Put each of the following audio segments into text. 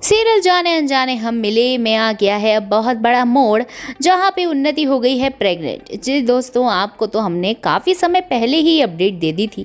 Serial जाने अनजाने हम मिले में आ गया है अब बहुत बड़ा मोड़, जहां पे उन्नति हो गई है प्रेग्नेंट। जी दोस्तों, आपको तो हमने काफ़ी समय पहले ही अपडेट दे दी थी।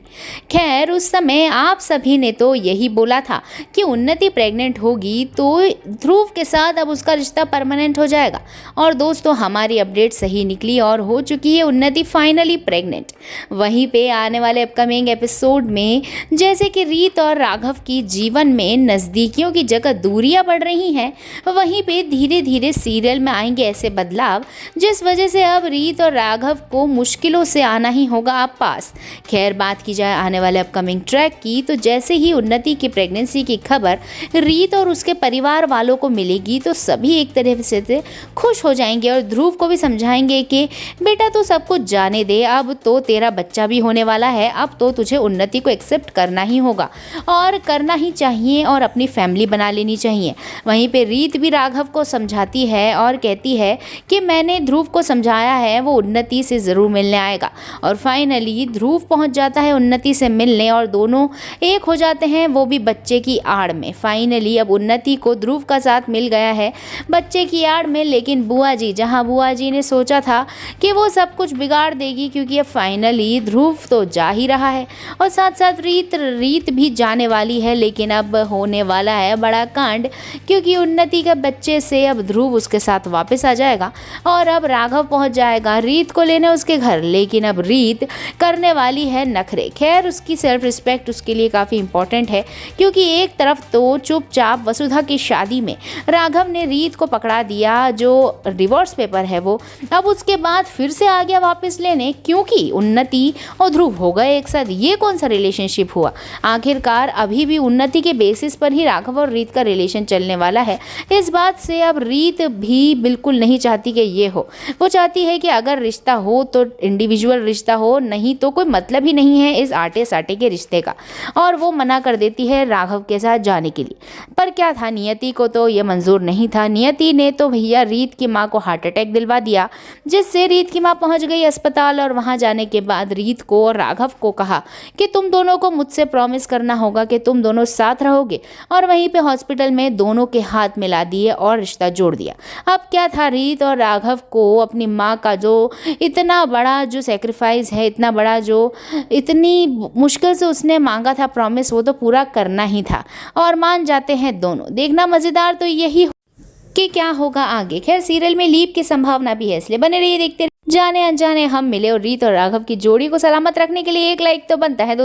खैर, उस समय आप सभी ने तो यही बोला था कि उन्नति प्रेग्नेंट होगी तो ध्रुव के साथ अब उसका रिश्ता परमानेंट हो जाएगा। और दोस्तों, हमारी अपडेट सही निकली और हो चुकी है उन्नति फाइनली प्रेग्नेंट। वहीं पे आने वाले अपकमिंग एपिसोड में जैसे कि रीत और राघव की जीवन में नज़दीकियों की जगह दूरियां बढ़ रही हैं, वहीं पे धीरे धीरे सीरियल में आएंगे ऐसे बदलाव जिस वजह से अब रीत और राघव को मुश्किलों से आना ही होगा आप पास। खैर, बात की जाए आने वाले अपकमिंग ट्रैक की, तो जैसे ही उन्नति की प्रेगनेंसी की खबर रीत और उसके परिवार वालों को मिलेगी तो सभी एक तरह से खुश हो जाएंगे और ध्रुव को भी समझाएंगे कि बेटा तू सब कुछ जाने दे, अब तो तेरा बच्चा भी होने वाला है, अब तो तुझे उन्नति को एक्सेप्ट करना ही होगा और करना ही चाहिए और अपनी फैमिली बना लेनी चाहिए। वहीं पे रीत भी राघव को समझाती है और कहती है कि मैंने ध्रुव को समझाया है, वो उन्नति से ज़रूर मिलने आएगा। और फाइनली ध्रुव पहुंच जाता है उन्नति से मिलने और दोनों एक हो जाते हैं, वो भी बच्चे की आड़ में। फाइनली अब उन्नति को ध्रुव का साथ मिल गया है बच्चे की आड़ में, लेकिन बुआ जी, जहां बुआ जी ने सोचा था कि वो सब कुछ बिगाड़ देगी, क्योंकि अब फाइनली ध्रुव तो जा ही रहा है और साथ साथ रीत भी जाने वाली है। लेकिन अब होने वाला है बड़ा कांड, क्योंकि उन्नति के बच्चे से अब ध्रुव उसके साथ वापस आ जाएगा और अब राघव पहुंच जाएगा रीत को लेने उसके घर। लेकिन अब रीत करने वाली है नखरे। खैर, उसकी सेल्फ रिस्पेक्ट उसके लिए काफ़ी इंपॉर्टेंट है, क्योंकि एक तरफ तो चुपचाप वसुधा की शादी में राघव ने रीत को पकड़ा दिया, जो डिवोर्स पेपर है वो, अब उसके बाद फिर से आ गया वापस लेने, क्योंकि उन्नति और ध्रुव हो गए एक साथ। ये कौन सा रिलेशनशिप हुआ? आखिरकार अभी भी उन्नति के बेसिस पर ही राघव और रीत का रिलेशन चलने वाला है। इस बात से अब रीत भी बिल्कुल नहीं चाहती कि ये हो। वो चाहती है कि अगर रिश्ता हो तो इंडिविजुअल रिश्ता हो, नहीं तो कोई मतलब ही नहीं है इस आटे साटे के रिश्ते का, और वो मना कर देती है राघव के साथ जाने के लिए। पर क्या था, नियति को तो ये मंजूर नहीं था। नियति ने तो भैया रीत की माँ को हार्ट अटैक दिलवा दिया, जिससे रीत की माँ पहुंच गई अस्पताल। और वहां जाने के बाद रीत को और राघव को कहा कि तुम दोनों को मुझसे प्रॉमिस करना होगा कि तुम दोनों साथ रहोगे, और वहीं पे हॉस्पिटल में दोनों के हाथ मिला दिए और रिश्ता जोड़ दिया। अब क्या था, रीत और राघव को अपनी माँ का जो इतना बड़ा जो सेक्रीफाइस है, इतना बड़ा जो इतनी मुश्किल से उसने मांगा था प्रॉमिस, वो तो पूरा करना ही था और मान जाते हैं दोनों। देखना मज़ेदार तो यही कि क्या होगा आगे। खैर, सीरियल में लीप की संभावना भी है, इसलिए बने रहिए देखते रहिए जाने अनजाने हम मिले। और रीत और राघव की जोड़ी को सलामत रखने के लिए एक लाइक तो बनता है दोस्तों।